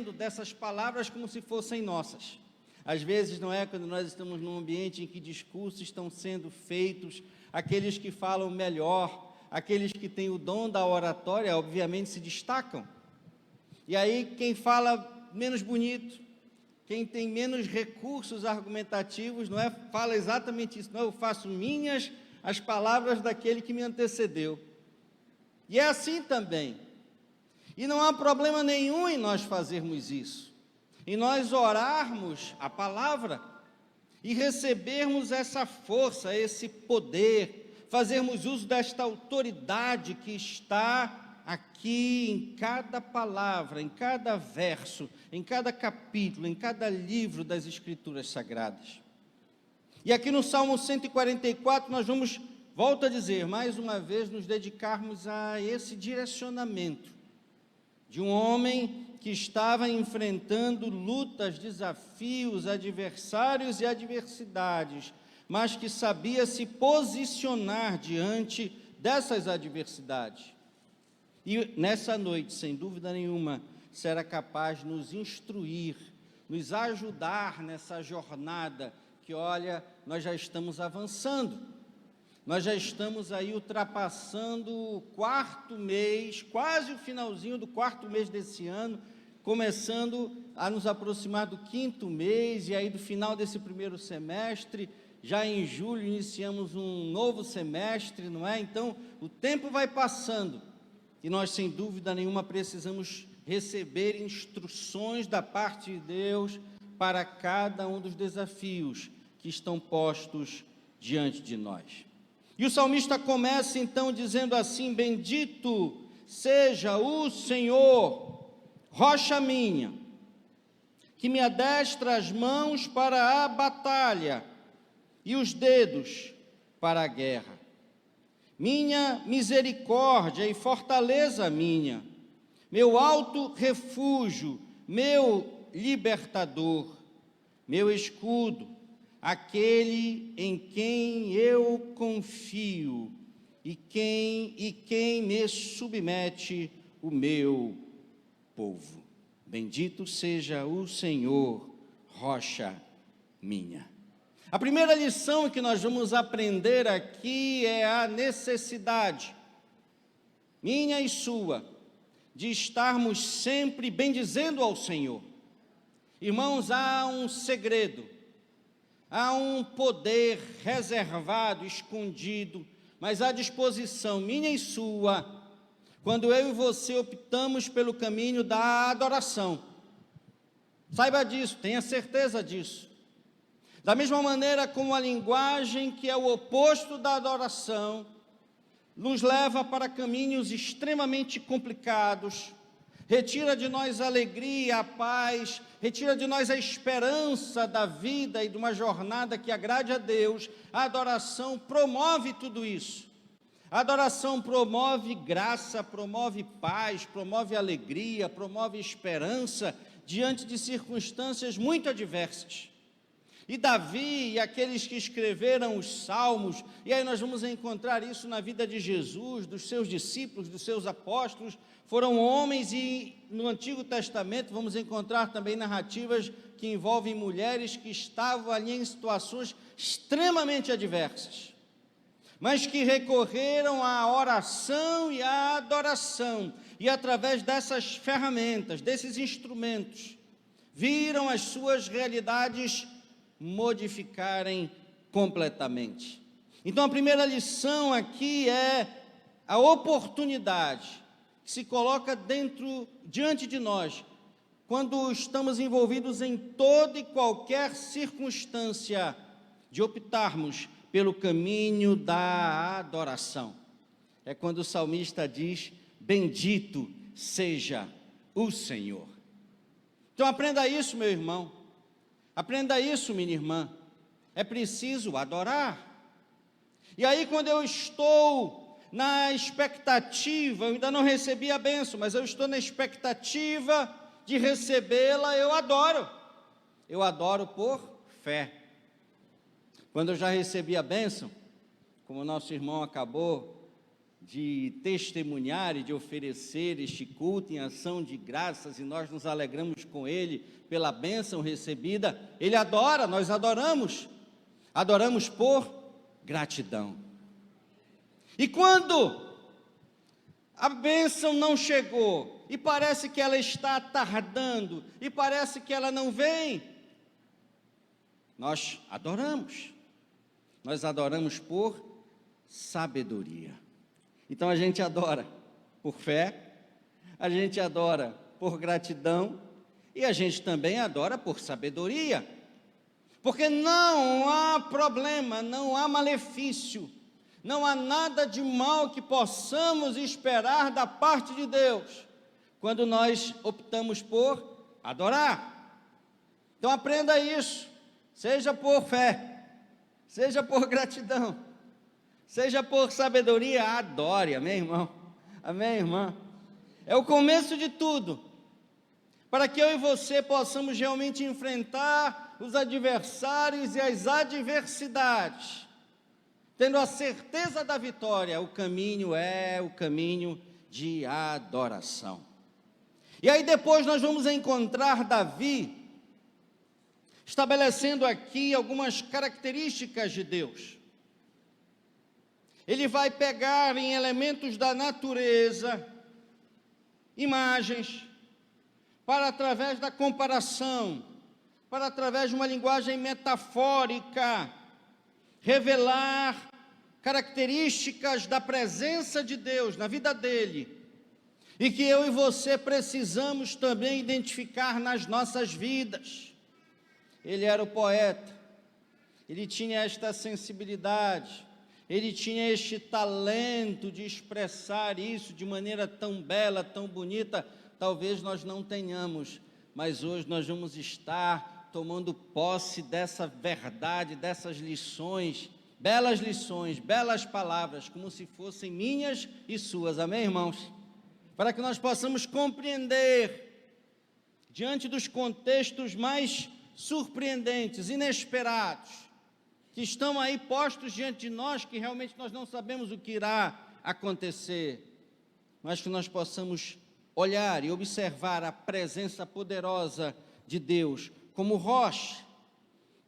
fazendo dessas palavras como se fossem nossas. Às vezes, não é, quando nós estamos num ambiente em que discursos estão sendo feitos, aqueles que falam melhor, aqueles que têm o dom da oratória, obviamente se destacam. E aí, quem fala menos bonito, quem tem menos recursos argumentativos, não é, fala exatamente isso, não é, eu faço minhas as palavras daquele que me antecedeu. E é assim também. E não há problema nenhum em nós fazermos isso, em nós orarmos a palavra e recebermos essa força, esse poder, fazermos uso desta autoridade que está aqui em cada palavra, em cada verso, em cada capítulo, em cada livro das Escrituras Sagradas. E aqui no Salmo 144 nós vamos, volto a dizer, mais uma vez nos dedicarmos a esse direcionamento de um homem que estava enfrentando lutas, desafios, adversários e adversidades, mas que sabia se posicionar diante dessas adversidades. E nessa noite, sem dúvida nenhuma, será capaz de nos instruir, nos ajudar nessa jornada que, olha, nós já estamos avançando. Nós já estamos aí ultrapassando o quarto mês, quase o finalzinho do quarto mês desse ano, começando a nos aproximar do quinto mês, e aí do final desse primeiro semestre, já em julho iniciamos um novo semestre, não é? Então, o tempo vai passando, e nós, sem dúvida nenhuma, precisamos receber instruções da parte de Deus para cada um dos desafios que estão postos diante de nós. E o salmista começa então dizendo assim: bendito seja o Senhor, rocha minha, que me adestra as mãos para a batalha e os dedos para a guerra. Minha misericórdia e fortaleza minha, meu alto refúgio, meu libertador, meu escudo, aquele em quem eu confio e quem me submete o meu povo. Bendito seja o Senhor, rocha minha. A primeira lição que nós vamos aprender aqui é a necessidade, minha e sua, de estarmos sempre bendizendo ao Senhor. Irmãos, há um segredo, há um poder reservado, escondido, mas à disposição minha e sua, quando eu e você optamos pelo caminho da adoração. Saiba disso, tenha certeza disso. Da mesma maneira como a linguagem, que é o oposto da adoração, nos leva para caminhos extremamente complicados, retira de nós a alegria, a paz, retira de nós a esperança da vida e de uma jornada que agrade a Deus. A adoração promove tudo isso. A adoração promove graça, promove paz, promove alegria, promove esperança diante de circunstâncias muito adversas. E Davi e aqueles que escreveram os salmos, e aí nós vamos encontrar isso na vida de Jesus, dos seus discípulos, dos seus apóstolos, foram homens, e no Antigo Testamento vamos encontrar também narrativas que envolvem mulheres que estavam ali em situações extremamente adversas, mas que recorreram à oração e à adoração, e através dessas ferramentas, desses instrumentos, viram as suas realidades modificarem completamente. Então a primeira lição aqui é a oportunidade que se coloca diante de nós, quando estamos envolvidos em toda e qualquer circunstância, de optarmos pelo caminho da adoração. É quando o salmista diz: bendito seja o Senhor. Então aprenda isso, meu irmão. Aprenda isso, minha irmã, é preciso adorar. E aí, quando eu estou na expectativa, eu ainda não recebi a bênção, mas eu estou na expectativa de recebê-la, eu adoro por fé. Quando eu já recebi a bênção, como o nosso irmão acabou de testemunhar e de oferecer este culto em ação de graças, e nós nos alegramos com ele pela bênção recebida. Ele adora, nós adoramos por gratidão. E quando a bênção não chegou, e parece que ela está tardando, e parece que ela não vem, nós adoramos por sabedoria. Então a gente adora por fé, a gente adora por gratidão, e a gente também adora por sabedoria, porque não há problema, não há malefício, não há nada de mal que possamos esperar da parte de Deus, quando nós optamos por adorar. Então aprenda isso, seja por fé, seja por gratidão, seja por sabedoria, adore, amém, irmão? Amém, irmã? É o começo de tudo, para que eu e você possamos realmente enfrentar os adversários e as adversidades, tendo a certeza da vitória. O caminho é o caminho de adoração. E aí depois nós vamos encontrar Davi estabelecendo aqui algumas características de Deus. Ele vai pegar em elementos da natureza, imagens, para através da comparação, para através de uma linguagem metafórica, revelar características da presença de Deus na vida dele, e que eu e você precisamos também identificar nas nossas vidas. Ele era o poeta, ele tinha esta sensibilidade, ele tinha este talento de expressar isso de maneira tão bela, tão bonita. Talvez nós não tenhamos, mas hoje nós vamos estar tomando posse dessa verdade, dessas lições, belas palavras, como se fossem minhas e suas, amém, irmãos? Para que nós possamos compreender, diante dos contextos mais surpreendentes, inesperados, que estão aí postos diante de nós, que realmente nós não sabemos o que irá acontecer, mas que nós possamos olhar e observar a presença poderosa de Deus, como rocha,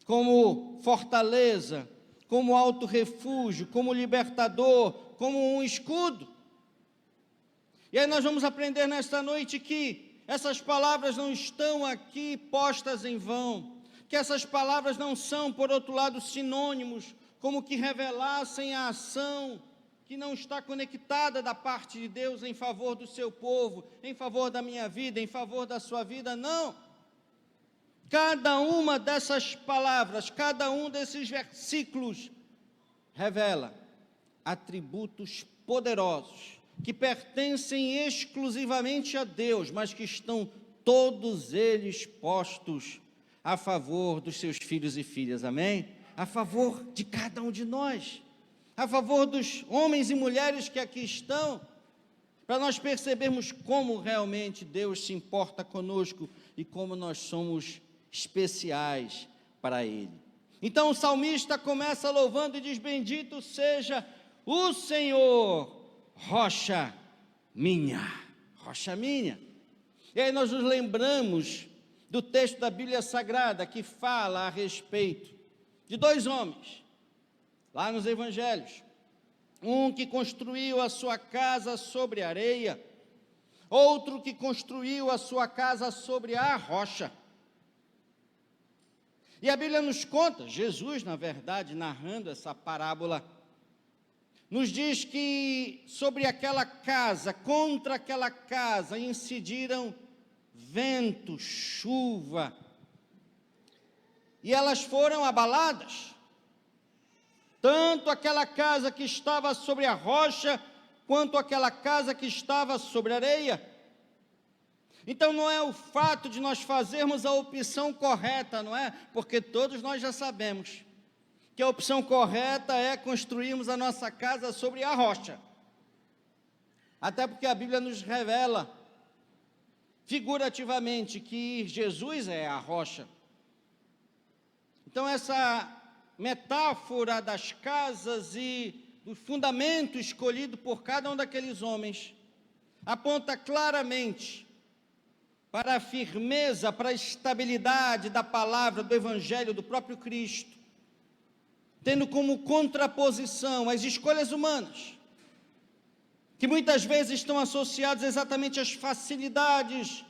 como fortaleza, como alto refúgio, como libertador, como um escudo. E aí nós vamos aprender nesta noite que essas palavras não estão aqui postas em vão, que essas palavras não são, por outro lado, sinônimos, como que revelassem a ação que não está conectada da parte de Deus em favor do seu povo, em favor da minha vida, em favor da sua vida, não. Cada uma dessas palavras, cada um desses versículos revela atributos poderosos que pertencem exclusivamente a Deus, mas que estão todos eles postos a favor dos seus filhos e filhas, amém? A favor de cada um de nós, a favor dos homens e mulheres que aqui estão, para nós percebermos como realmente Deus se importa conosco e como nós somos especiais para Ele. Então o salmista começa louvando e diz: bendito seja o Senhor, rocha minha, rocha minha. E aí nós nos lembramos do texto da Bíblia Sagrada que fala a respeito de dois homens, lá nos Evangelhos, um que construiu a sua casa sobre areia, outro que construiu a sua casa sobre a rocha. E a Bíblia nos conta, Jesus, na verdade, narrando essa parábola, nos diz que sobre aquela casa, contra aquela casa, incidiram vento, chuva, e elas foram abaladas, tanto aquela casa que estava sobre a rocha, quanto aquela casa que estava sobre a areia. Então não é o fato de nós fazermos a opção correta, não é? Porque todos nós já sabemos que a opção correta é construirmos a nossa casa sobre a rocha. Até porque a Bíblia nos revela figurativamente que Jesus é a rocha. Então essa metáfora das casas e do fundamento escolhido por cada um daqueles homens, aponta claramente para a firmeza, para a estabilidade da palavra, do Evangelho, do próprio Cristo, tendo como contraposição as escolhas humanas, que muitas vezes estão associadas exatamente às facilidades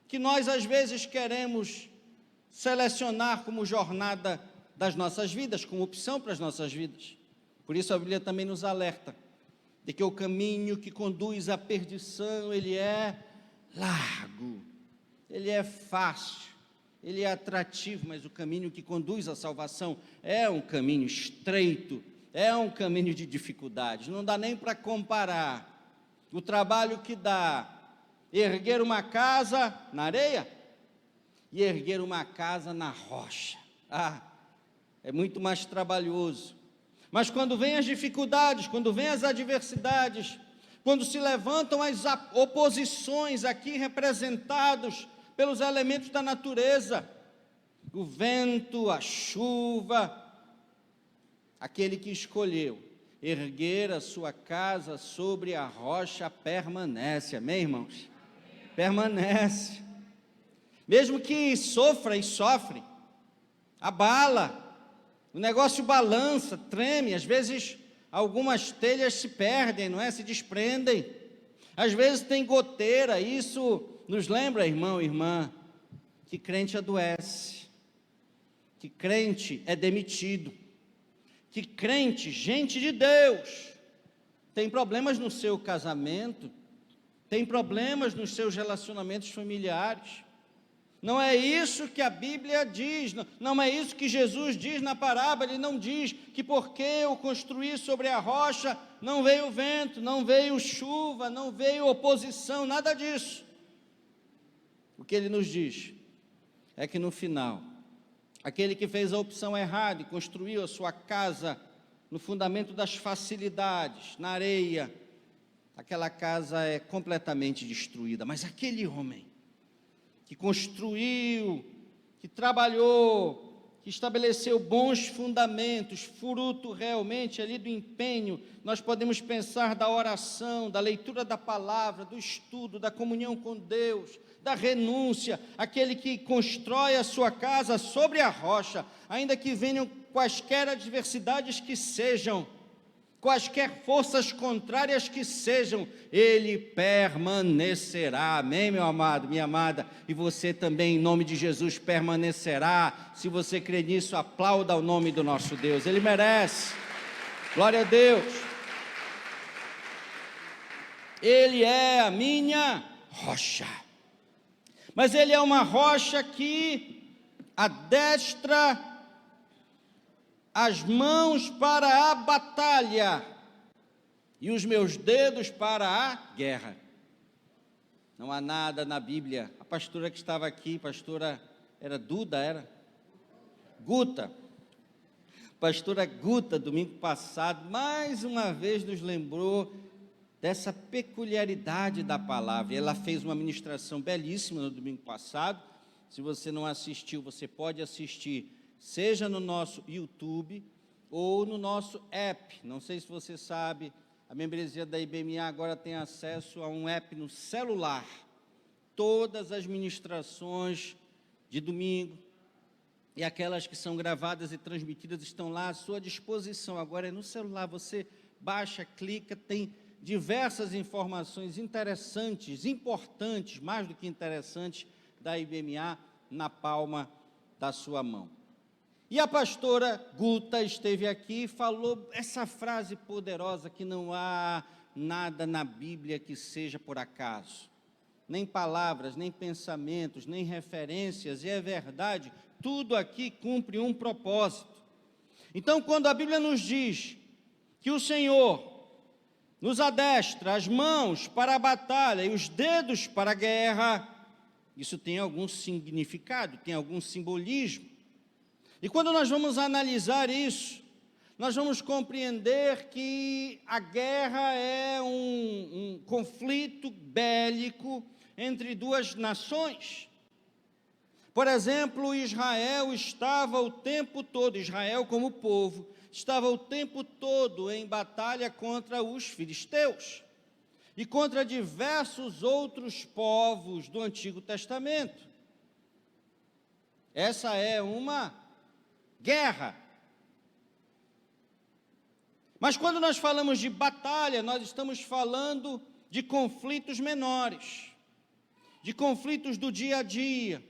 que nós às vezes queremos selecionar como jornada das nossas vidas, como opção para as nossas vidas. Por isso a Bíblia também nos alerta de que o caminho que conduz à perdição, ele é largo, ele é fácil, ele é atrativo, mas o caminho que conduz à salvação é um caminho estreito, é um caminho de dificuldades. Não dá nem para comparar o trabalho que dá erguer uma casa na areia e erguer uma casa na rocha. É muito mais trabalhoso. Mas quando vêm as dificuldades, quando vêm as adversidades, quando se levantam as oposições aqui representados pelos elementos da natureza, o vento, a chuva, aquele que escolheu erguer a sua casa sobre a rocha permanece, amém, irmãos? Amém. Permanece, mesmo que sofra e sofre, abala, o negócio balança, treme, às vezes algumas telhas se perdem, não é? Se desprendem, às vezes tem goteira. Isso nos lembra, irmão e irmã, que crente adoece, que crente é demitido, que crente, gente de Deus, tem problemas no seu casamento, tem problemas nos seus relacionamentos familiares. Não é isso que a Bíblia diz, não é isso que Jesus diz na parábola. Ele não diz que porque eu construí sobre a rocha, não veio vento, não veio chuva, não veio oposição, nada disso. O que ele nos diz é que no final, aquele que fez a opção errada e construiu a sua casa no fundamento das facilidades, na areia, aquela casa é completamente destruída. Mas aquele homem que construiu, que trabalhou, que estabeleceu bons fundamentos, fruto realmente ali do empenho, nós podemos pensar da oração, da leitura da palavra, do estudo, da comunhão com Deus, da renúncia, aquele que constrói a sua casa sobre a rocha, ainda que venham quaisquer adversidades que sejam, quaisquer forças contrárias que sejam, ele permanecerá, amém, meu amado, minha amada, e você também, em nome de Jesus, permanecerá. Se você crê nisso, aplauda o nome do nosso Deus, ele merece, glória a Deus. Ele é a minha rocha, mas ele é uma rocha que adestra as mãos para a batalha e os meus dedos para a guerra. Não há nada na Bíblia. A pastora que estava aqui, pastora, era Duda, era? Guta. Pastora Guta, domingo passado, mais uma vez nos lembrou dessa peculiaridade da palavra. Ela fez uma ministração belíssima no domingo passado. Se você não assistiu, você pode assistir, seja no nosso YouTube ou no nosso app. Não sei se você sabe, a membresia da IBMA agora tem acesso a um app no celular. Todas as ministrações de domingo e aquelas que são gravadas e transmitidas estão lá à sua disposição. Agora é no celular, você baixa, clica, tem diversas informações interessantes, importantes, mais do que interessantes, da IBMA na palma da sua mão. E a pastora Guta esteve aqui e falou essa frase poderosa que não há nada na Bíblia que seja por acaso. Nem palavras, nem pensamentos, nem referências, e é verdade, tudo aqui cumpre um propósito. Então, quando a Bíblia nos diz que o Senhor nos adestra as mãos para a batalha e os dedos para a guerra, isso tem algum significado, tem algum simbolismo. E quando nós vamos analisar isso, nós vamos compreender que a guerra é um conflito bélico entre duas nações. Por exemplo, Israel estava o tempo todo, Israel como povo, estava o tempo todo em batalha contra os filisteus e contra diversos outros povos do Antigo Testamento. Essa é uma guerra. Mas quando nós falamos de batalha, nós estamos falando de conflitos menores, de conflitos do dia a dia.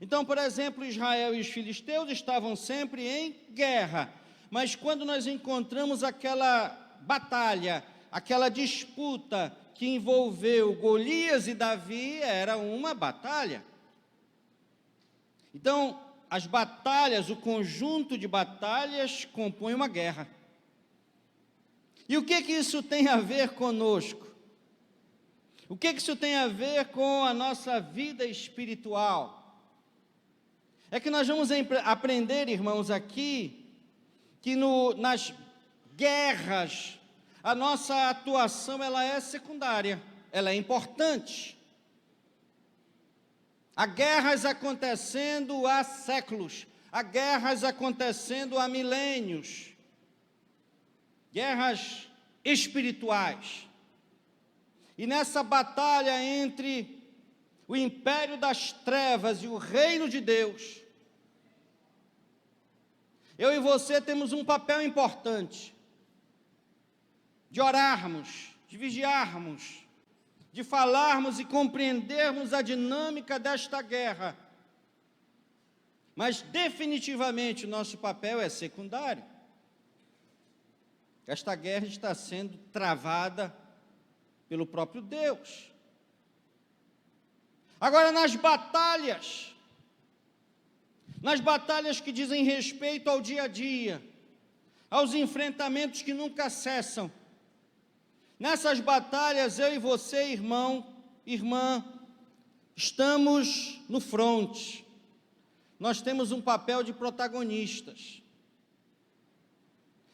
Então, por exemplo, Israel e os filisteus estavam sempre em guerra, mas quando nós encontramos aquela batalha, aquela disputa que envolveu Golias e Davi, era uma batalha. Então, as batalhas, o conjunto de batalhas compõe uma guerra. E o que isso tem a ver conosco? O que isso tem a ver com a nossa vida espiritual? É que nós vamos aprender, irmãos, aqui, que nas guerras, a nossa atuação ela é secundária, ela é importante. Há guerras acontecendo há séculos, há guerras acontecendo há milênios, guerras espirituais. E nessa batalha entre o império das trevas e o reino de Deus, eu e você temos um papel importante de orarmos, de vigiarmos, de falarmos e compreendermos a dinâmica desta guerra. Mas definitivamente o nosso papel é secundário. Esta guerra está sendo travada pelo próprio Deus. Agora, nas batalhas que dizem respeito ao dia a dia, aos enfrentamentos que nunca cessam, nessas batalhas, eu e você, irmão, irmã, estamos no fronte. Nós temos um papel de protagonistas.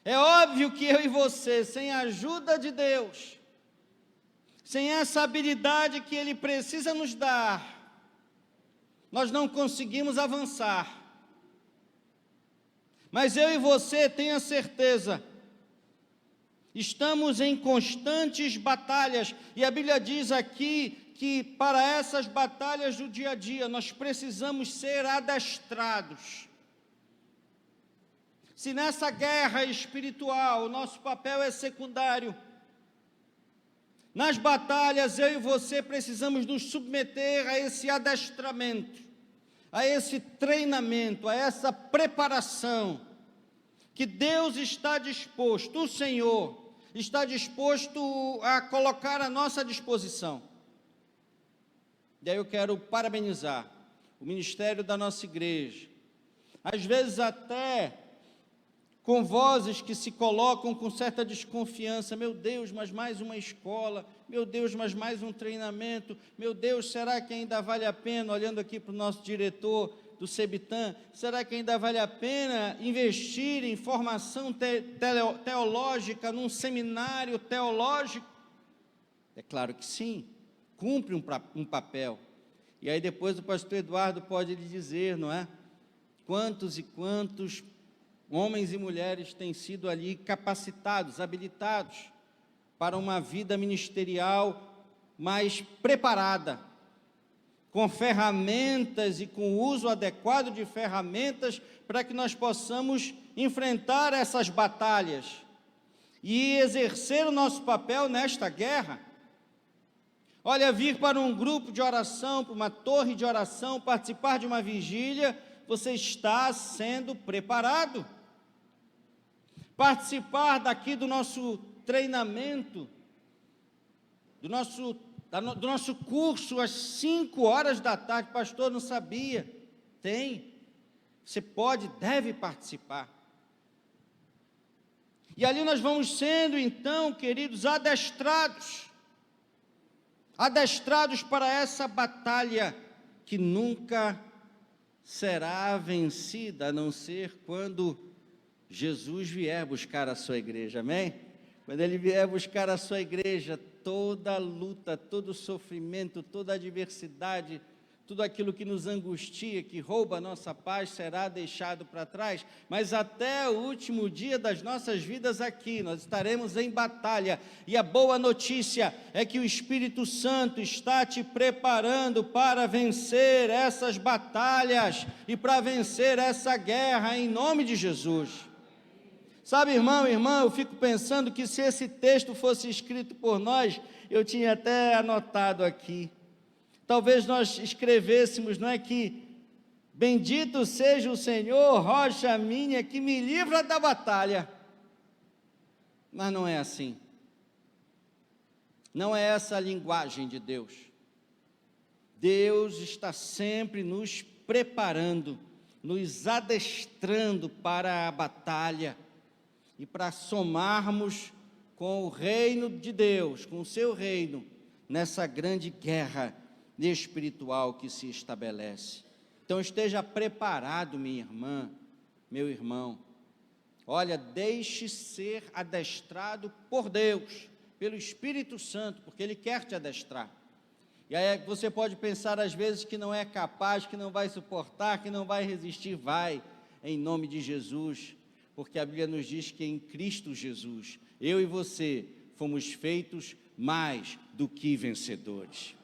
É óbvio que eu e você, sem a ajuda de Deus, sem essa habilidade que Ele precisa nos dar, nós não conseguimos avançar. Mas eu e você, tenha certeza, estamos em constantes batalhas, e a Bíblia diz aqui que para essas batalhas do dia a dia, nós precisamos ser adestrados. Se nessa guerra espiritual o nosso papel é secundário, nas batalhas eu e você precisamos nos submeter a esse adestramento, a esse treinamento, a essa preparação, que Deus está disposto, o Senhor está disposto a colocar à nossa disposição. E aí eu quero parabenizar o ministério da nossa igreja, às vezes até com vozes que se colocam com certa desconfiança: meu Deus, mas mais uma escola, meu Deus, mas mais um treinamento, meu Deus, será que ainda vale a pena, olhando aqui para o nosso diretor do CEBITAM, será que ainda vale a pena investir em formação teológica, num seminário teológico? É claro que sim, cumpre um papel. E aí depois o pastor Eduardo pode lhe dizer, não é? Quantos e quantos homens e mulheres têm sido ali capacitados, habilitados para uma vida ministerial mais preparada, com ferramentas e com o uso adequado de ferramentas para que nós possamos enfrentar essas batalhas e exercer o nosso papel nesta guerra. Olha, vir para um grupo de oração, para uma torre de oração, participar de uma vigília, você está sendo preparado. Participar daqui do nosso treinamento, do nosso curso às 5 horas da tarde, pastor, não sabia. Tem, você pode, deve participar. E ali nós vamos sendo, então, queridos, adestrados para essa batalha que nunca será vencida, a não ser quando Jesus vier buscar a sua igreja, amém? Quando Ele vier buscar a sua igreja, toda a luta, todo o sofrimento, toda a adversidade, tudo aquilo que nos angustia, que rouba a nossa paz, será deixado para trás, mas até o último dia das nossas vidas aqui, nós estaremos em batalha, e a boa notícia é que o Espírito Santo está te preparando para vencer essas batalhas, e para vencer essa guerra, em nome de Jesus. Sabe, irmão, irmã, eu fico pensando que se esse texto fosse escrito por nós, eu tinha até anotado aqui, talvez nós escrevêssemos, não é, que bendito seja o Senhor, rocha minha, que me livra da batalha. Mas não é assim. Não é essa a linguagem de Deus. Deus está sempre nos preparando, nos adestrando para a batalha e para somarmos com o reino de Deus, com o seu reino, nessa grande guerra espiritual que se estabelece. Então esteja preparado, minha irmã, meu irmão. Olha, deixe ser adestrado por Deus, pelo Espírito Santo, porque Ele quer te adestrar. E aí você pode pensar às vezes que não é capaz, que não vai suportar, que não vai resistir. Vai, em nome de Jesus, porque a Bíblia nos diz que em Cristo Jesus, eu e você fomos feitos mais do que vencedores.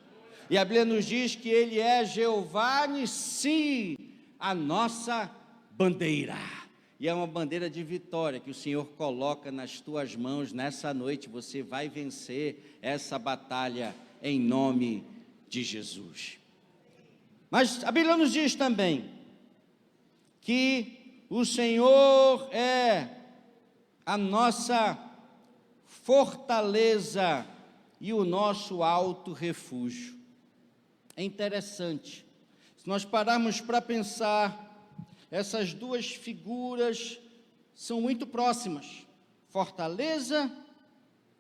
E a Bíblia nos diz que Ele é Jeová Nissi, a nossa bandeira. E é uma bandeira de vitória que o Senhor coloca nas tuas mãos nessa noite. Você vai vencer essa batalha em nome de Jesus. Mas a Bíblia nos diz também que o Senhor é a nossa fortaleza e o nosso alto refúgio. É interessante, se nós pararmos para pensar, essas duas figuras são muito próximas, fortaleza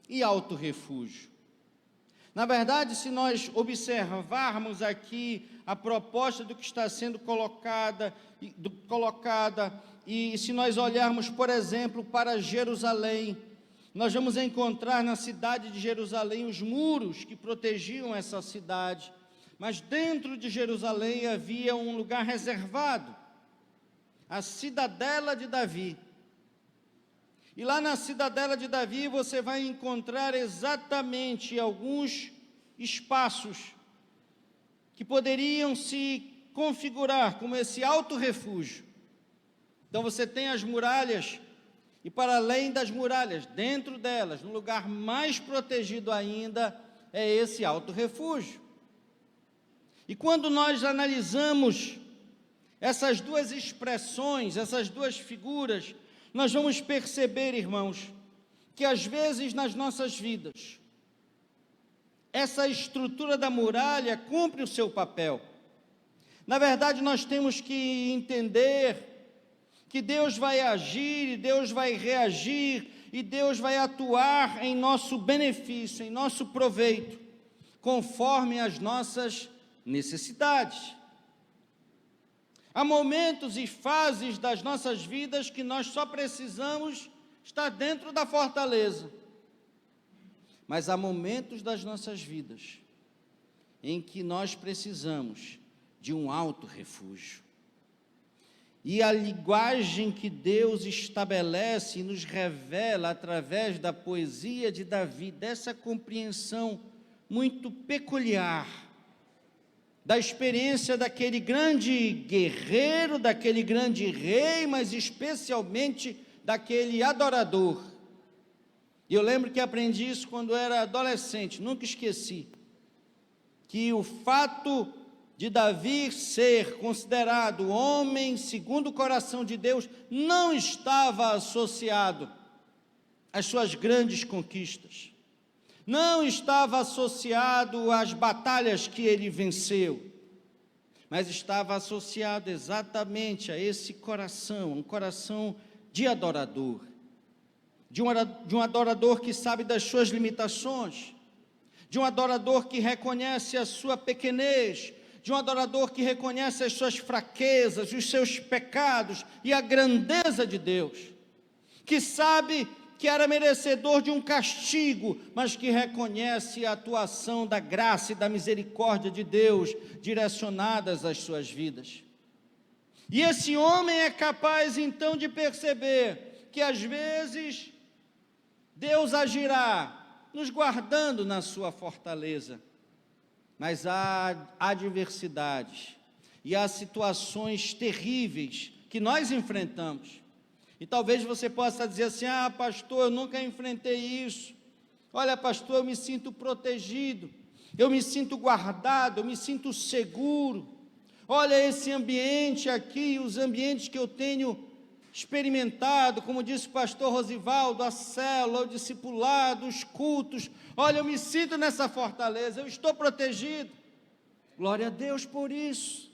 e alto refúgio. Na verdade, se nós observarmos aqui a proposta do que está sendo colocada, e se nós olharmos, por exemplo, para Jerusalém, nós vamos encontrar na cidade de Jerusalém os muros que protegiam essa cidade, mas dentro de Jerusalém havia um lugar reservado, a cidadela de Davi. E lá na cidadela de Davi você vai encontrar exatamente alguns espaços que poderiam se configurar como esse alto refúgio. Então você tem as muralhas, e para além das muralhas, dentro delas, no lugar mais protegido ainda, é esse alto refúgio. E quando nós analisamos essas duas expressões, essas duas figuras, nós vamos perceber, irmãos, que às vezes nas nossas vidas, essa estrutura da muralha cumpre o seu papel. Na verdade, nós temos que entender que Deus vai agir, e Deus vai reagir, e Deus vai atuar em nosso benefício, em nosso proveito, conforme as nossas necessidades. Há momentos e fases das nossas vidas que nós só precisamos estar dentro da fortaleza. Mas há momentos das nossas vidas em que nós precisamos de um alto refúgio. E a linguagem que Deus estabelece e nos revela através da poesia de Davi, dessa compreensão muito peculiar, da experiência daquele grande guerreiro, daquele grande rei, mas especialmente daquele adorador. E eu lembro que aprendi isso quando era adolescente, nunca esqueci, que o fato de Davi ser considerado homem segundo o coração de Deus, não estava associado às suas grandes conquistas, não estava associado às batalhas que ele venceu, mas estava associado exatamente a esse coração, um coração de adorador, de um adorador que sabe das suas limitações, de um adorador que reconhece a sua pequenez, de um adorador que reconhece as suas fraquezas, os seus pecados e a grandeza de Deus, que sabe que era merecedor de um castigo, mas que reconhece a atuação da graça e da misericórdia de Deus direcionadas às suas vidas. E esse homem é capaz então de perceber que às vezes Deus agirá nos guardando na sua fortaleza, mas há adversidades e há situações terríveis que nós enfrentamos. E talvez você possa dizer assim: ah, pastor, eu nunca enfrentei isso. Olha, pastor, eu me sinto protegido, eu me sinto guardado, eu me sinto seguro. Olha esse ambiente aqui, os ambientes que eu tenho experimentado, como disse o pastor Rosivaldo, a célula, o discipulado, os cultos. Olha, eu me sinto nessa fortaleza, eu estou protegido. Glória a Deus por isso.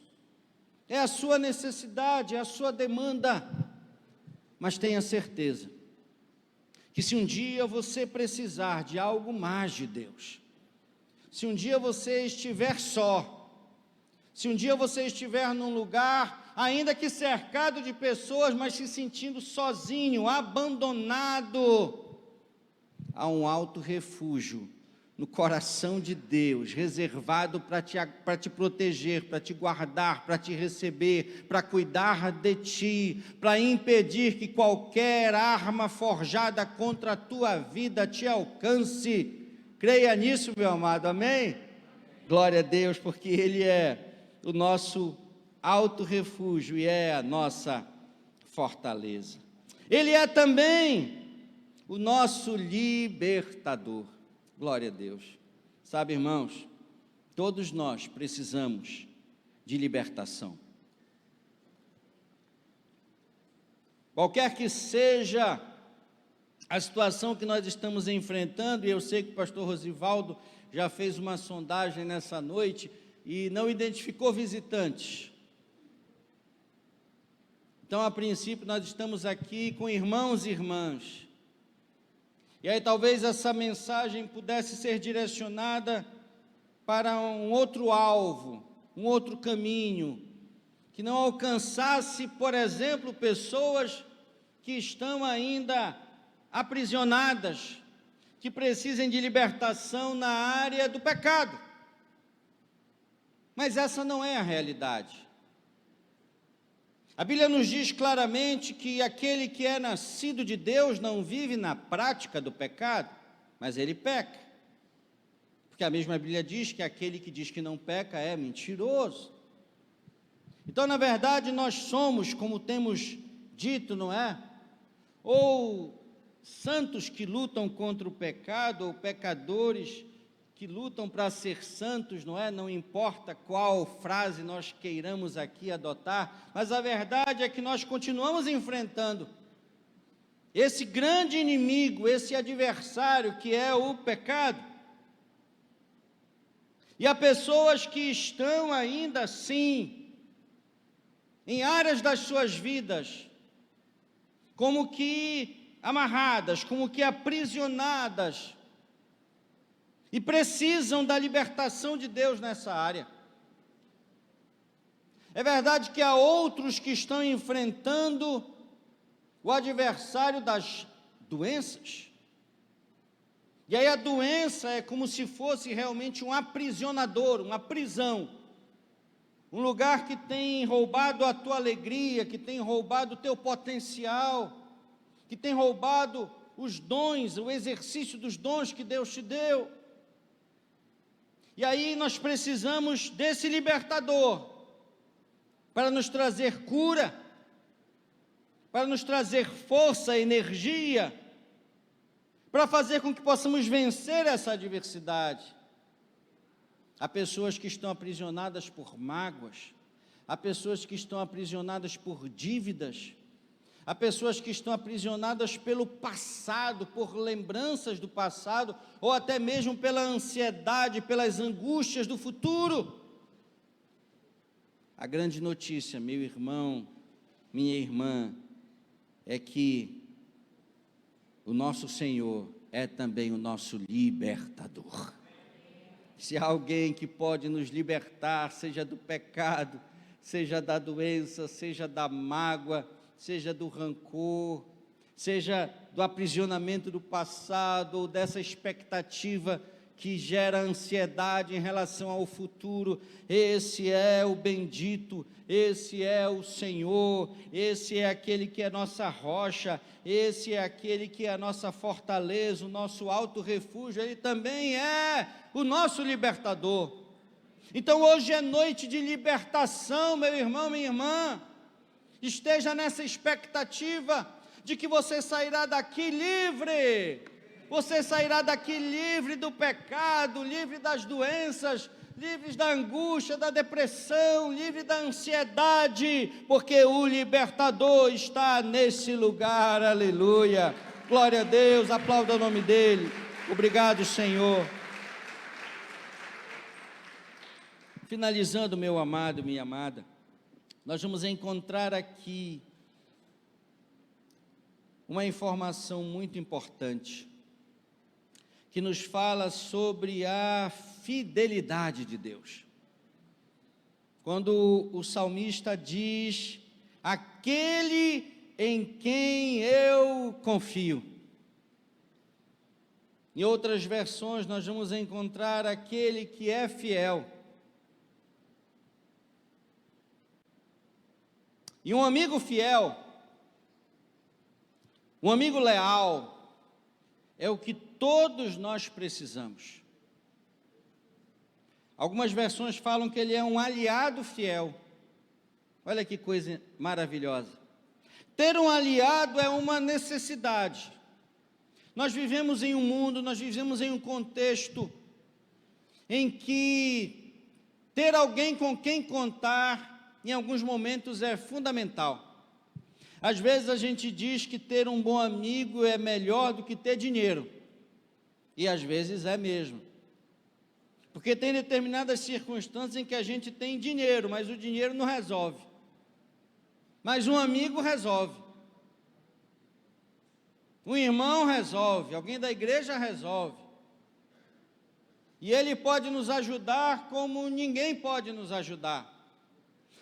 É a sua necessidade, é a sua demanda. Mas tenha certeza que se um dia você precisar de algo mais de Deus, se um dia você estiver só, se um dia você estiver num lugar, ainda que cercado de pessoas, mas se sentindo sozinho, abandonado, há um alto refúgio no coração de Deus, reservado para te proteger, para te guardar, para te receber, para cuidar de ti, para impedir que qualquer arma forjada contra a tua vida te alcance. Creia nisso, meu amado, amém? Glória a Deus, porque Ele é o nosso alto refúgio e é a nossa fortaleza. Ele é também o nosso libertador. Glória a Deus. Sabe, irmãos, todos nós precisamos de libertação. Qualquer que seja a situação que nós estamos enfrentando, e eu sei que o pastor Rosivaldo já fez uma sondagem nessa noite e não identificou visitantes. Então, a princípio, nós estamos aqui com irmãos e irmãs. E aí talvez essa mensagem pudesse ser direcionada para um outro alvo, um outro caminho, que não alcançasse, por exemplo, pessoas que estão ainda aprisionadas, que precisem de libertação na área do pecado. Mas essa não é a realidade. A Bíblia nos diz claramente que aquele que é nascido de Deus não vive na prática do pecado, mas ele peca. Porque a mesma Bíblia diz que aquele que diz que não peca é mentiroso. Então, na verdade, nós somos, como temos dito, não é? Ou santos que lutam contra o pecado, ou pecadores que lutam para ser santos, não é? Não importa qual frase nós queiramos aqui adotar, mas a verdade é que nós continuamos enfrentando esse grande inimigo, esse adversário que é o pecado. E há pessoas que estão ainda assim, em áreas das suas vidas, como que amarradas, como que aprisionadas, e precisam da libertação de Deus nessa área. É verdade que há outros que estão enfrentando o adversário das doenças, e aí a doença é como se fosse realmente um aprisionador, uma prisão, um lugar que tem roubado a tua alegria, que tem roubado o teu potencial, que tem roubado os dons, o exercício dos dons que Deus te deu. E aí nós precisamos desse libertador, para nos trazer cura, para nos trazer força, energia, para fazer com que possamos vencer essa adversidade. Há pessoas que estão aprisionadas por mágoas, há pessoas que estão aprisionadas por dívidas, há pessoas que estão aprisionadas pelo passado, por lembranças do passado, ou até mesmo pela ansiedade, pelas angústias do futuro. A grande notícia, meu irmão, minha irmã, é que o nosso Senhor é também o nosso libertador. Se há alguém que pode nos libertar, seja do pecado, seja da doença, seja da mágoa, seja do rancor, seja do aprisionamento do passado, ou dessa expectativa que gera ansiedade em relação ao futuro. Esse é o bendito, esse é o Senhor, esse é aquele que é nossa rocha, esse é aquele que é a nossa fortaleza, o nosso alto refúgio, ele também é o nosso libertador. Então hoje é noite de libertação, meu irmão, minha irmã. Esteja nessa expectativa de que você sairá daqui livre. Você sairá daqui livre do pecado, livre das doenças, livre da angústia, da depressão, livre da ansiedade, porque o libertador está nesse lugar, aleluia. Glória a Deus, aplauda o nome dele. Obrigado, Senhor. Finalizando, meu amado, minha amada, nós vamos encontrar aqui uma informação muito importante, que nos fala sobre a fidelidade de Deus. Quando o salmista diz, aquele em quem eu confio. Em outras versões nós vamos encontrar aquele que é fiel. E um amigo fiel, um amigo leal, é o que todos nós precisamos. Algumas versões falam que ele é um aliado fiel. Olha que coisa maravilhosa. Ter um aliado é uma necessidade. Nós vivemos em um mundo, nós vivemos em um contexto em que ter alguém com quem contar, em alguns momentos, é fundamental. Às vezes a gente diz que ter um bom amigo é melhor do que ter dinheiro, e às vezes é mesmo, porque tem determinadas circunstâncias em que a gente tem dinheiro, mas o dinheiro não resolve, mas um amigo resolve, um irmão resolve, alguém da igreja resolve, e ele pode nos ajudar como ninguém pode nos ajudar.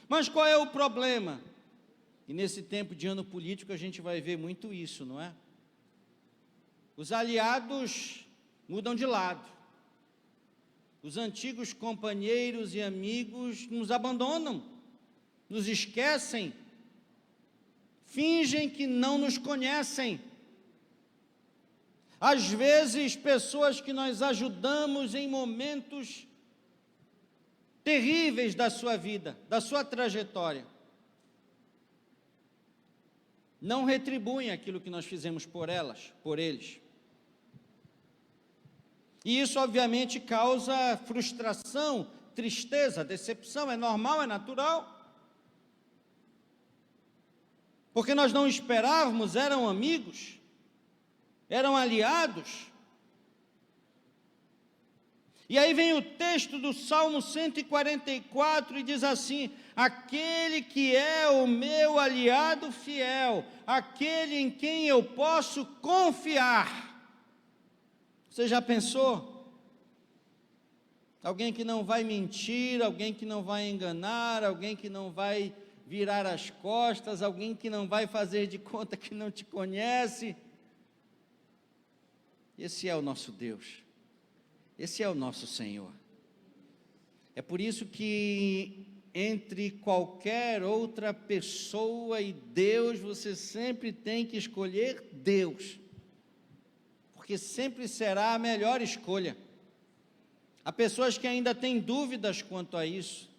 Mas qual é o problema? E nesse tempo de ano político a gente vai ver muito isso, não é? Os aliados mudam de lado. Os antigos companheiros e amigos nos abandonam, nos esquecem, fingem que não nos conhecem. Às vezes, pessoas que nós ajudamos em momentos terríveis da sua vida, da sua trajetória, não retribuem aquilo que nós fizemos por elas, por eles. E isso obviamente causa frustração, tristeza, decepção, é normal, é natural. Porque nós não esperávamos, eram amigos, eram aliados. E aí vem o texto do Salmo 144 e diz assim, aquele que é o meu aliado fiel, aquele em quem eu posso confiar. Você já pensou? Alguém que não vai mentir, alguém que não vai enganar, alguém que não vai virar as costas, alguém que não vai fazer de conta que não te conhece. Esse é o nosso Deus. Esse é o nosso Senhor. É por isso que entre qualquer outra pessoa e Deus, você sempre tem que escolher Deus, porque sempre será a melhor escolha. Há pessoas que ainda têm dúvidas quanto a isso,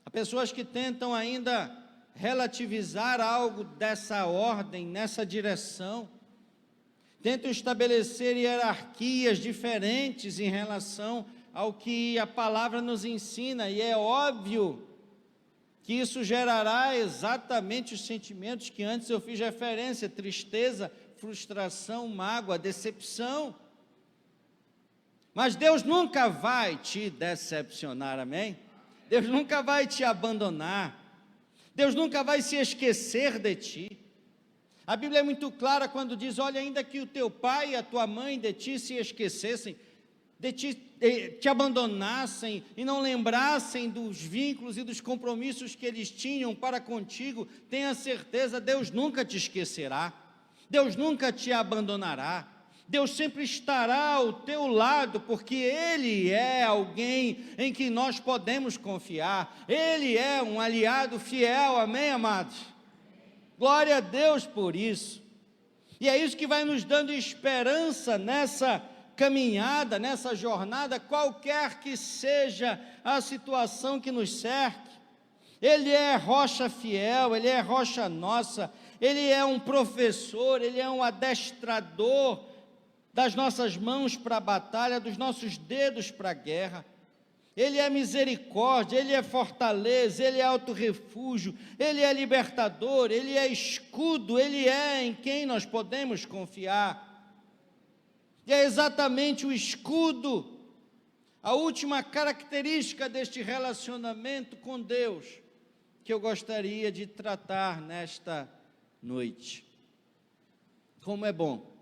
há pessoas que tentam ainda relativizar algo dessa ordem, nessa direção, tentam estabelecer hierarquias diferentes em relação ao que a palavra nos ensina, e é óbvio que isso gerará exatamente os sentimentos que antes eu fiz referência: tristeza, frustração, mágoa, decepção. Mas Deus nunca vai te decepcionar, amém? Deus nunca vai te abandonar, Deus nunca vai se esquecer de ti. A Bíblia é muito clara quando diz, olha, ainda que o teu pai e a tua mãe de ti se esquecessem, de ti, te abandonassem e não lembrassem dos vínculos e dos compromissos que eles tinham para contigo, tenha certeza, Deus nunca te esquecerá. Deus nunca te abandonará. Deus sempre estará ao teu lado, porque Ele é alguém em que nós podemos confiar. Ele é um aliado fiel, amém, amados? Glória a Deus por isso. E é isso que vai nos dando esperança nessa caminhada, nessa jornada, qualquer que seja a situação que nos cerque. Ele é rocha fiel, Ele é rocha nossa, Ele é um professor, Ele é um adestrador das nossas mãos para a batalha, dos nossos dedos para a guerra. Ele é misericórdia, Ele é fortaleza, Ele é alto refúgio, Ele é libertador, Ele é escudo, Ele é em quem nós podemos confiar. E é exatamente o escudo, a última característica deste relacionamento com Deus, que eu gostaria de tratar nesta noite. Como é bom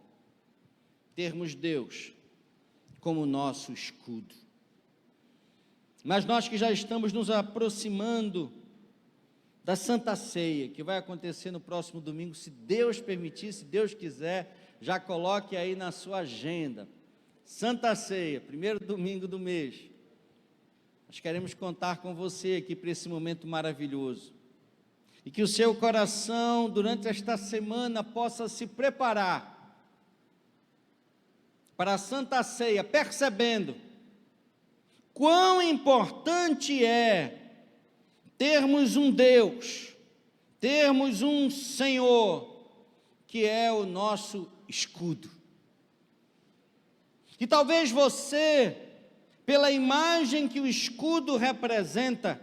termos Deus como nosso escudo. Mas nós que já estamos nos aproximando da Santa Ceia, que vai acontecer no próximo domingo, se Deus permitir, se Deus quiser, já coloque aí na sua agenda. Santa Ceia, primeiro domingo do mês. Nós queremos contar com você aqui para esse momento maravilhoso. E que o seu coração, durante esta semana, possa se preparar para a Santa Ceia, percebendo quão importante é termos um Deus, termos um Senhor, que é o nosso escudo. E talvez você, pela imagem que o escudo representa,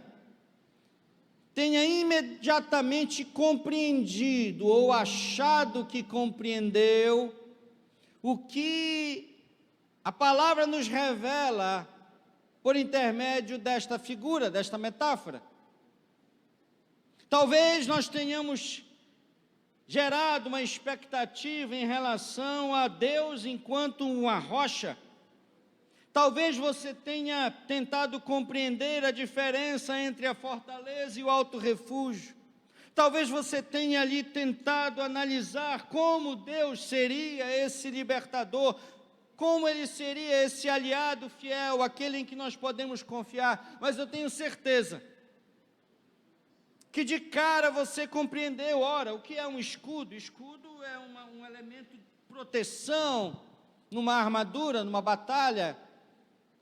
tenha imediatamente compreendido ou achado que compreendeu o que a palavra nos revela por intermédio desta figura, desta metáfora. Talvez nós tenhamos gerado uma expectativa em relação a Deus enquanto uma rocha. Talvez você tenha tentado compreender a diferença entre a fortaleza e o alto refúgio. Talvez você tenha ali tentado analisar como Deus seria esse libertador, como Ele seria esse aliado fiel, aquele em que nós podemos confiar. Mas eu tenho certeza que de cara você compreendeu. Ora, o que é um escudo? Escudo é um elemento de proteção numa armadura, numa batalha,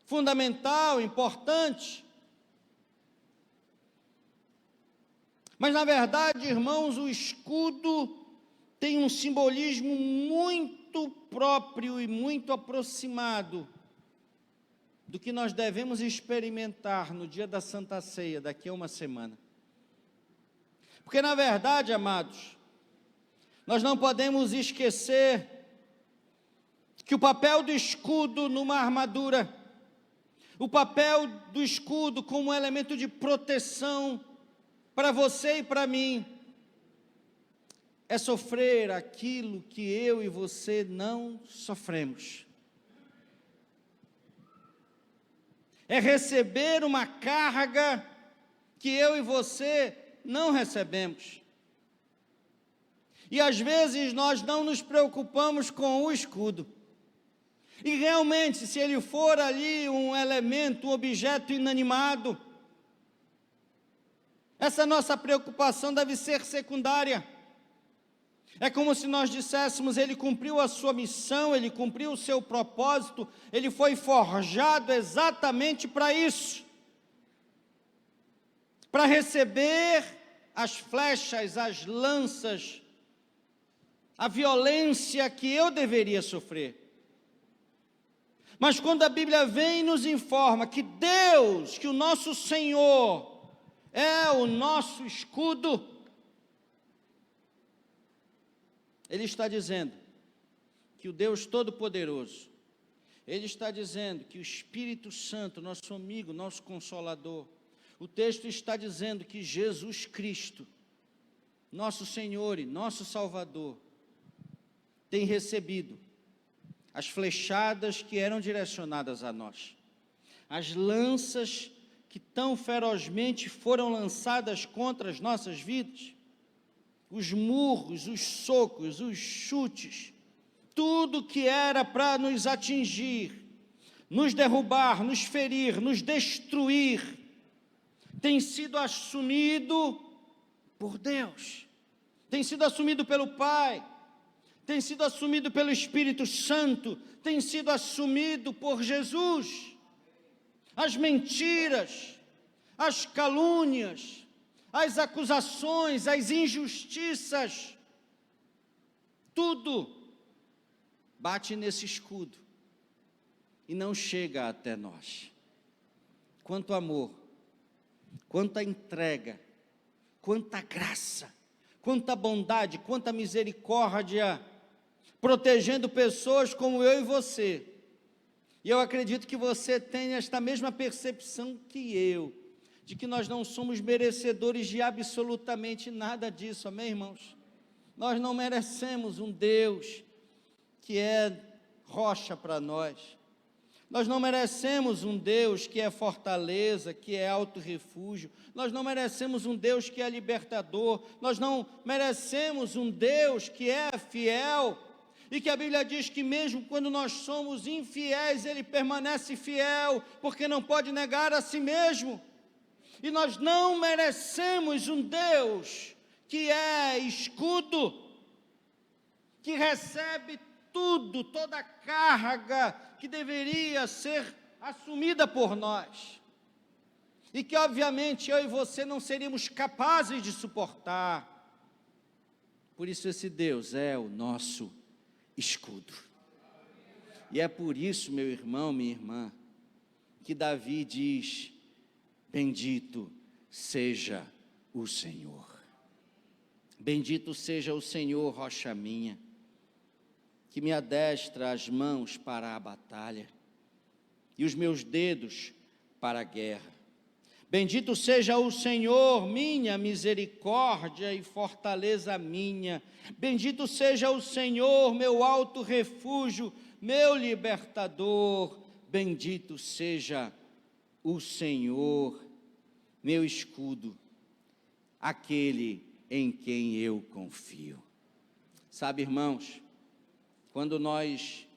fundamental, importante. Mas na verdade, irmãos, o escudo tem um simbolismo muito próprio e muito aproximado do que nós devemos experimentar no dia da Santa Ceia, daqui a uma semana. Porque na verdade, amados, nós não podemos esquecer que o papel do escudo numa armadura, o papel do escudo como elemento de proteção para você e para mim, é sofrer aquilo que eu e você não sofremos. É receber uma carga que eu e você não recebemos. E às vezes nós não nos preocupamos com o escudo. E realmente, se ele for ali um elemento, um objeto inanimado, essa nossa preocupação deve ser secundária. É como se nós disséssemos, ele cumpriu a sua missão, ele cumpriu o seu propósito, ele foi forjado exatamente para isso. Para receber as flechas, as lanças, a violência que eu deveria sofrer. Mas quando a Bíblia vem e nos informa que Deus, que o nosso Senhor, é o nosso escudo, Ele está dizendo que o Deus Todo-Poderoso, Ele está dizendo que o Espírito Santo, nosso amigo, nosso Consolador, o texto está dizendo que Jesus Cristo, nosso Senhor e nosso Salvador, tem recebido as flechadas que eram direcionadas a nós, as lanças que tão ferozmente foram lançadas contra as nossas vidas, os murros, os socos, os chutes, tudo que era para nos atingir, nos derrubar, nos ferir, nos destruir, tem sido assumido por Deus, tem sido assumido pelo Pai, tem sido assumido pelo Espírito Santo, tem sido assumido por Jesus. As mentiras, as calúnias, as acusações, as injustiças, tudo bate nesse escudo e não chega até nós. Quanto amor, quanta entrega, quanta graça, quanta bondade, quanta misericórdia, protegendo pessoas como eu e você. E eu acredito que você tem esta mesma percepção que eu, de que nós não somos merecedores de absolutamente nada disso, amém, irmãos? Nós não merecemos um Deus que é rocha para nós. Nós não merecemos um Deus que é fortaleza, que é alto refúgio. Nós não merecemos um Deus que é libertador. Nós não merecemos um Deus que é fiel. E que a Bíblia diz que mesmo quando nós somos infiéis, Ele permanece fiel, porque não pode negar a si mesmo. E nós não merecemos um Deus que é escudo, que recebe tudo, toda a carga que deveria ser assumida por nós, e que obviamente eu e você não seríamos capazes de suportar. Por isso esse Deus é o nosso escudo. E é por isso, meu irmão, minha irmã, que Davi diz: bendito seja o Senhor. Bendito seja o Senhor, rocha minha, que me adestra as mãos para a batalha e os meus dedos para a guerra. Bendito seja o Senhor, minha misericórdia e fortaleza minha. Bendito seja o Senhor, meu alto refúgio, meu libertador. Bendito seja o Senhor, meu escudo, aquele em quem eu confio. Sabe, irmãos, quando nós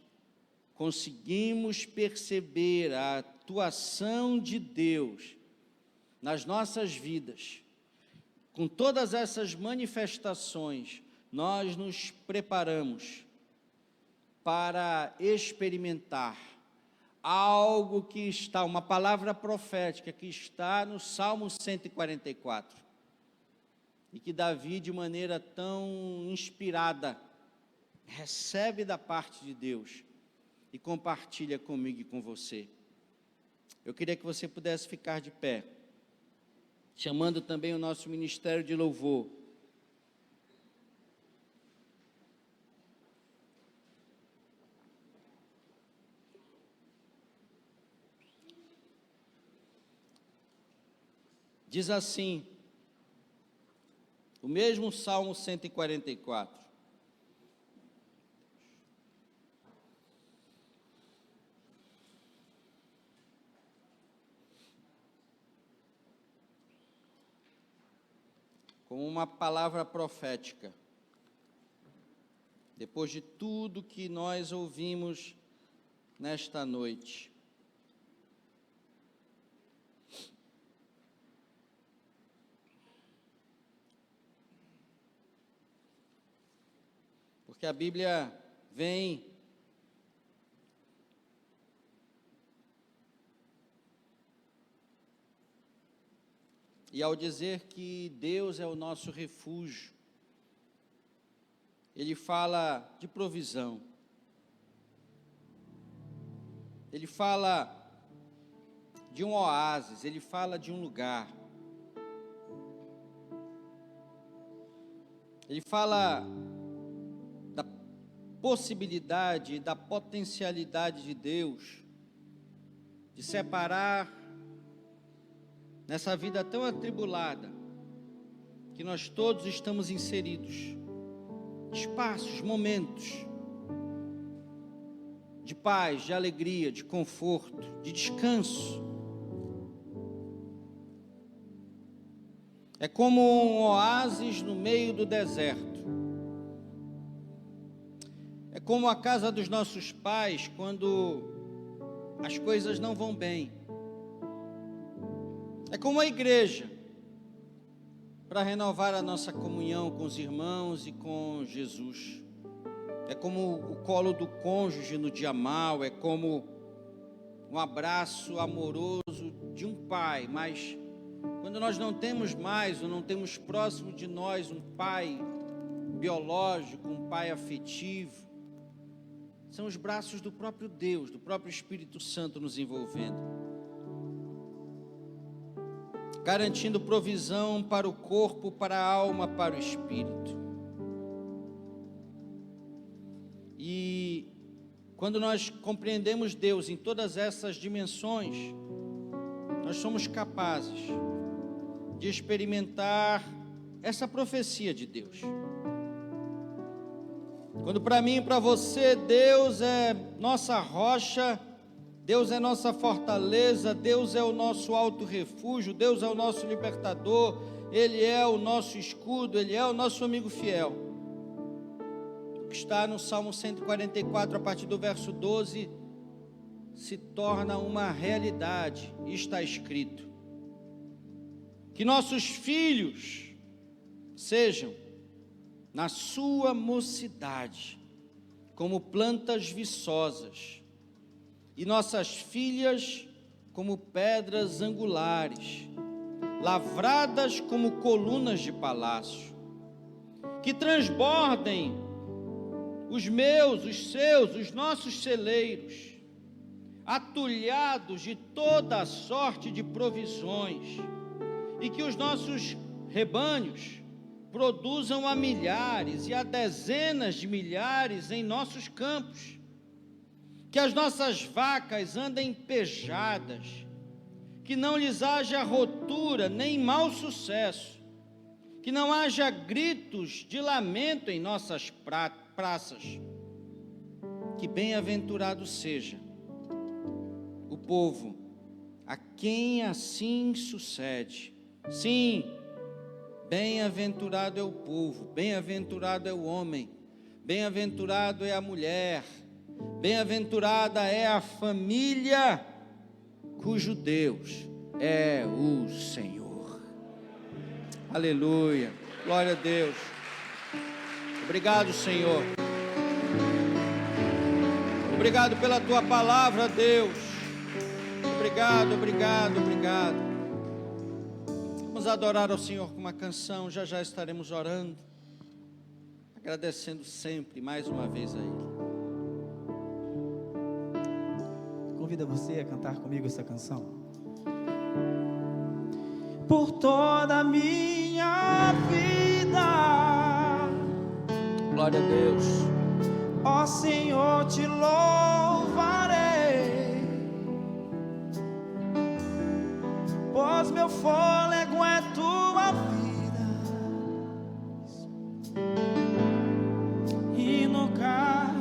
conseguimos perceber a atuação de Deus nas nossas vidas, com todas essas manifestações, nós nos preparamos para experimentar algo que está, uma palavra profética que está no Salmo 144, e que Davi, de maneira tão inspirada, recebe da parte de Deus e compartilha comigo e com você. Eu queria que você pudesse ficar de pé, chamando também o nosso ministério de louvor. Diz assim, o mesmo Salmo 144. Como uma palavra profética, depois de tudo que nós ouvimos nesta noite. Porque a Bíblia vem e ao dizer que Deus é o nosso refúgio, Ele fala de provisão, Ele fala de um oásis, Ele fala de um lugar, Ele fala da possibilidade, da potencialidade de Deus de separar nessa vida tão atribulada que nós todos estamos inseridos, espaços, momentos de paz, de alegria, de conforto, de descanso. É como um oásis no meio do deserto. É como a casa dos nossos pais quando as coisas não vão bem. É como a igreja para renovar a nossa comunhão com os irmãos e com Jesus. É como o colo do cônjuge no dia mau, é como um abraço amoroso de um pai, mas quando nós não temos mais, ou não temos próximo de nós um pai biológico, um pai afetivo, são os braços do próprio Deus, do próprio Espírito Santo nos envolvendo, garantindo provisão para o corpo, para a alma, para o espírito. E quando nós compreendemos Deus em todas essas dimensões, nós somos capazes de experimentar essa profecia de Deus. Quando para mim e para você, Deus é nossa rocha, Deus é nossa fortaleza, Deus é o nosso alto refúgio, Deus é o nosso libertador, Ele é o nosso escudo, Ele é o nosso amigo fiel. O que está no Salmo 144, a partir do verso 12, se torna uma realidade, e está escrito: que nossos filhos sejam, na sua mocidade, como plantas viçosas, e nossas filhas como pedras angulares, lavradas como colunas de palácio, que transbordem os meus, os seus, os nossos celeiros, atulhados de toda a sorte de provisões, e que os nossos rebanhos produzam a milhares e a dezenas de milhares em nossos campos, que as nossas vacas andem pejadas, que não lhes haja rotura nem mau sucesso, que não haja gritos de lamento em nossas praças. Que bem-aventurado seja o povo a quem assim sucede. Sim, bem-aventurado é o povo, bem-aventurado é o homem, bem-aventurado é a mulher, bem-aventurada é a família cujo Deus é o Senhor. Aleluia, glória a Deus. Obrigado, Senhor. Obrigado pela tua palavra, Deus. Obrigado, obrigado, obrigado. Vamos adorar ao Senhor com uma canção, já já estaremos orando, agradecendo sempre, mais uma vez a Ele. Convido você a cantar comigo essa canção. Por toda a minha vida, glória a Deus. Ó Senhor, te louvarei, pois meu fôlego é tua vida, e no carro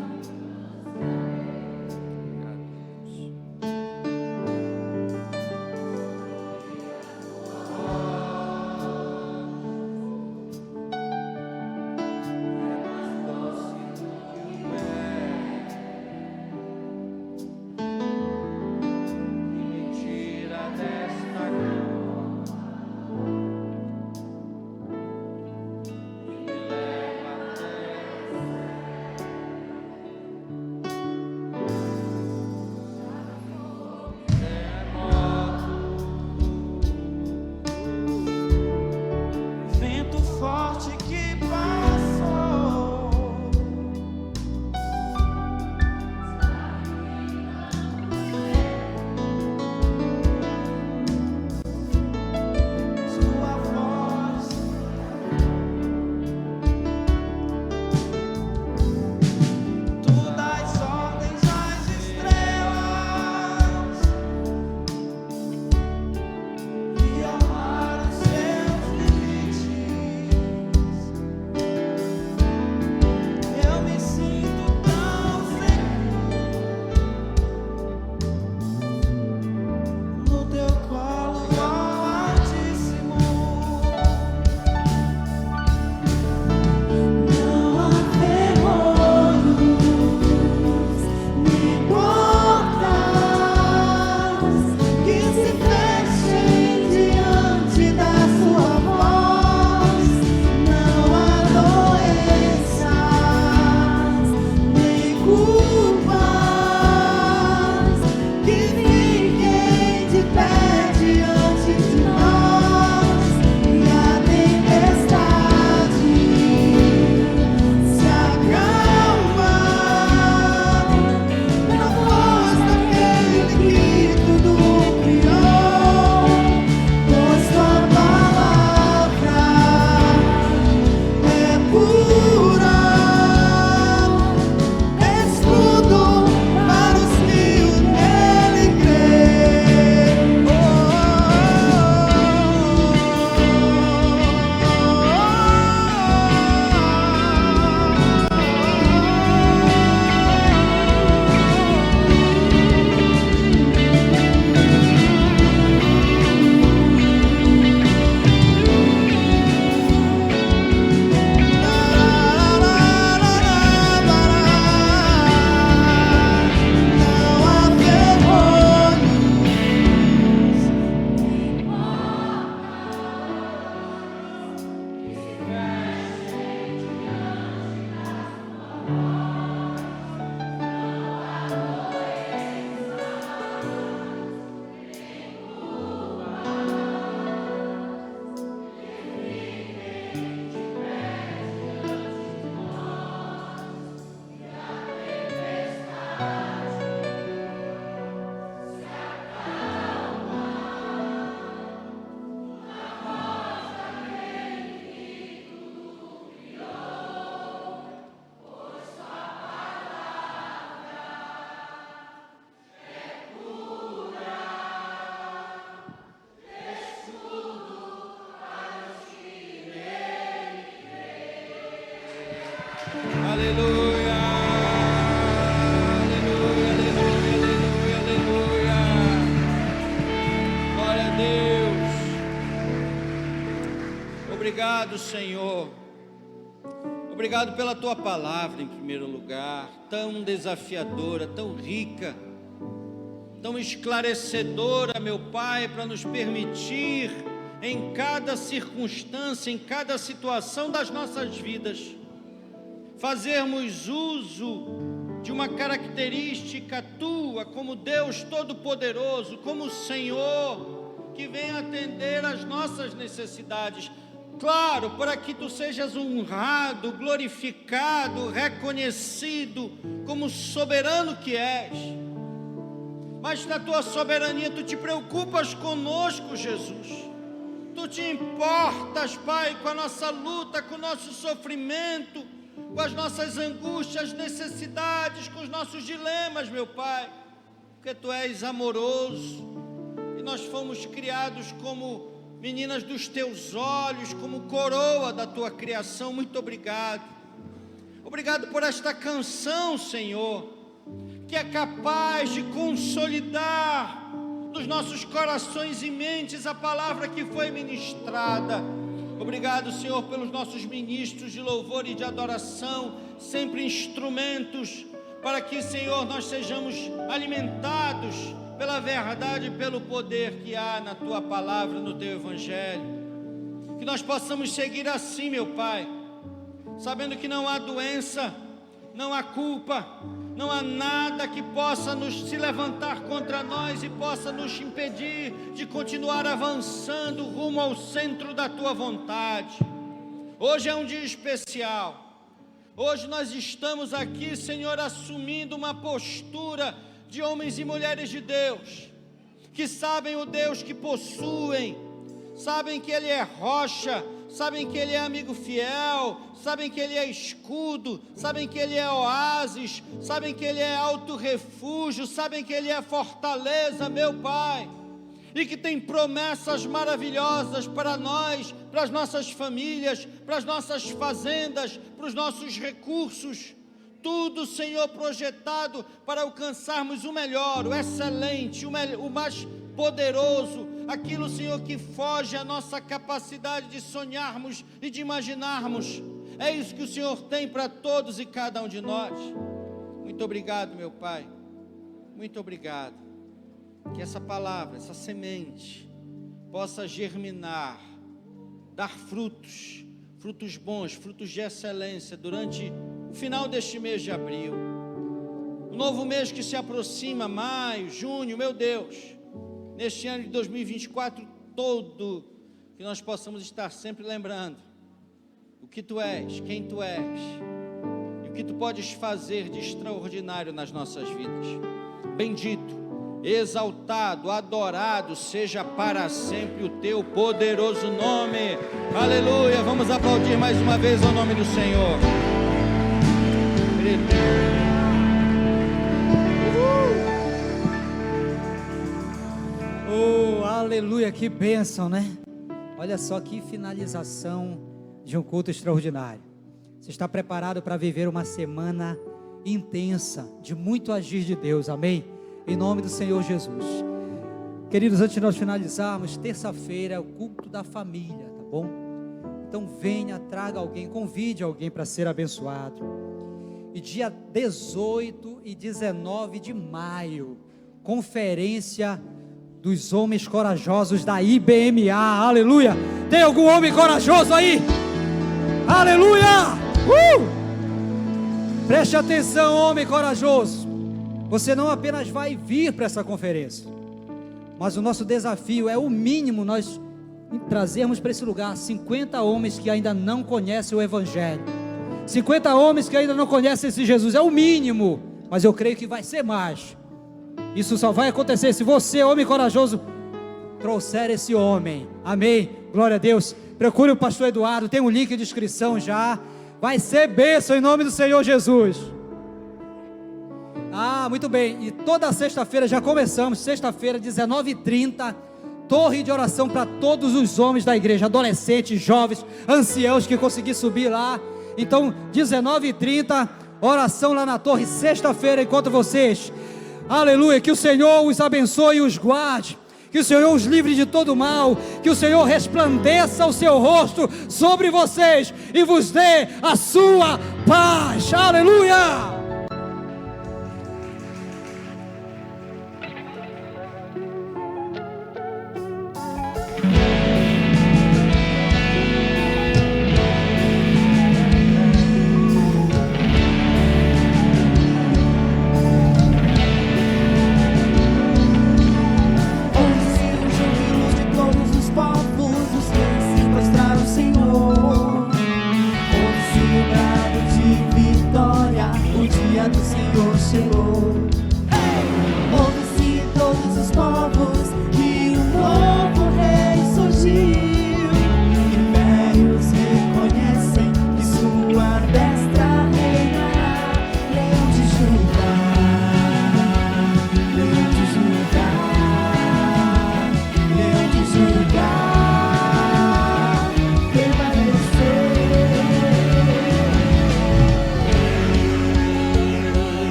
Obrigado, Senhor. Obrigado pela Tua palavra, em primeiro lugar, tão desafiadora, tão rica, tão esclarecedora, meu Pai, para nos permitir, em cada circunstância, em cada situação das nossas vidas, fazermos uso de uma característica Tua, como Deus Todo-Poderoso, como Senhor, que vem atender às nossas necessidades. Claro, para que Tu sejas honrado, glorificado, reconhecido como soberano que és. Mas na Tua soberania Tu te preocupas conosco, Jesus. Tu te importas, Pai, com a nossa luta, com o nosso sofrimento, com as nossas angústias, necessidades, com os nossos dilemas, meu Pai. Porque Tu és amoroso e nós fomos criados como meninas dos Teus olhos, como coroa da Tua criação. Muito obrigado. Obrigado por esta canção, Senhor, que é capaz de consolidar nos nossos corações e mentes a palavra que foi ministrada. Obrigado, Senhor, pelos nossos ministros de louvor e de adoração, sempre instrumentos para que, Senhor, nós sejamos alimentados pela verdade e pelo poder que há na Tua palavra, no Teu Evangelho. Que nós possamos seguir assim, meu Pai, sabendo que não há doença, não há culpa, não há nada que possa se levantar contra nós e possa nos impedir de continuar avançando rumo ao centro da Tua vontade. Hoje é um dia especial. Hoje nós estamos aqui, Senhor, assumindo uma postura de homens e mulheres de Deus, que sabem o Deus que possuem, sabem que Ele é rocha, sabem que Ele é amigo fiel, sabem que Ele é escudo, sabem que Ele é oásis, sabem que Ele é alto refúgio, sabem que Ele é fortaleza, meu Pai, e que tem promessas maravilhosas para nós, para as nossas famílias, para as nossas fazendas, para os nossos recursos. Tudo, Senhor, projetado para alcançarmos o melhor, o excelente, o mais poderoso, aquilo, Senhor, que foge à nossa capacidade de sonharmos e de imaginarmos. É isso que o Senhor tem para todos e cada um de nós. Muito obrigado, meu Pai, muito obrigado. Que essa palavra, essa semente, possa germinar, dar frutos, frutos bons, frutos de excelência durante o final deste mês de abril, o novo mês que se aproxima, maio, junho, meu Deus, neste ano de 2024 todo, que nós possamos estar sempre lembrando o que Tu és, quem Tu és, e o que Tu podes fazer de extraordinário nas nossas vidas. Bendito, exaltado, adorado seja para sempre o Teu poderoso nome. Aleluia. Vamos aplaudir mais uma vez ao nome do Senhor. Oh, aleluia, que bênção, né? Olha só que finalização de um culto extraordinário. Você está preparado para viver uma semana intensa, de muito agir de Deus, amém? Em nome do Senhor Jesus. Queridos, antes de nós finalizarmos, terça-feira é o culto da família, tá bom? Então venha, traga alguém, convide alguém para ser abençoado. E dia 18 e 19 de maio, conferência dos homens corajosos da IBMA, aleluia. Tem algum homem corajoso aí? Aleluia! Preste atenção, homem corajoso. Você não apenas vai vir para essa conferência, mas o nosso desafio é o mínimo nós trazermos para esse lugar 50 homens que ainda não conhecem o Evangelho, 50 homens que ainda não conhecem esse Jesus, é o mínimo, mas eu creio que vai ser mais. Isso só vai acontecer se você, homem corajoso, trouxer esse homem, amém, glória a Deus. Procure o pastor Eduardo, tem um link de inscrição já, vai ser bênção em nome do Senhor Jesus. Muito bem, e toda sexta-feira, já começamos, sexta-feira, 19h30, torre de oração para todos os homens da igreja, adolescentes, jovens, anciãos que conseguir subir lá. Então 19h30, oração lá na torre, sexta-feira encontro vocês, aleluia, que o Senhor os abençoe e os guarde, que o Senhor os livre de todo mal, que o Senhor resplandeça o seu rosto sobre vocês e vos dê a sua paz. Aleluia!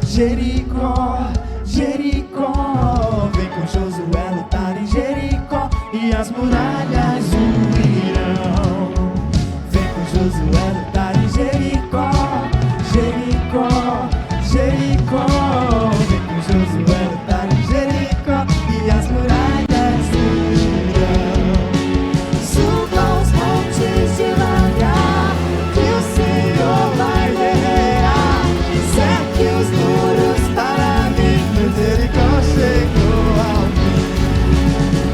Jericó, Jericó, vem com Josué lutar em Jericó e as muralhas ruirão. Vem com Josué lutar em Jericó, Jericó, Jericó, vem com Josué lutar em Jericó e as muralhas ruirão. Suba os montes devagar, que o Senhor vai guerrear, cerque os muros para mim, Jericó chegou ao fim.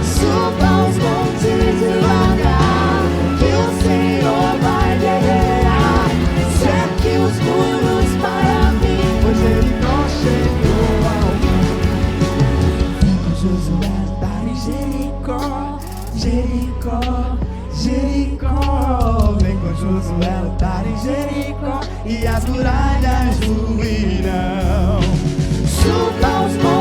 Suba os montes devagar, que o Senhor vai guerrear, cerque os muros para mim, pois Jericó chegou ao fim. Vem com Josué lutar em Jericó, Jericó, Jericó, vem com Josué lutar em Jericó e as muralhas ruirão. Suba os montes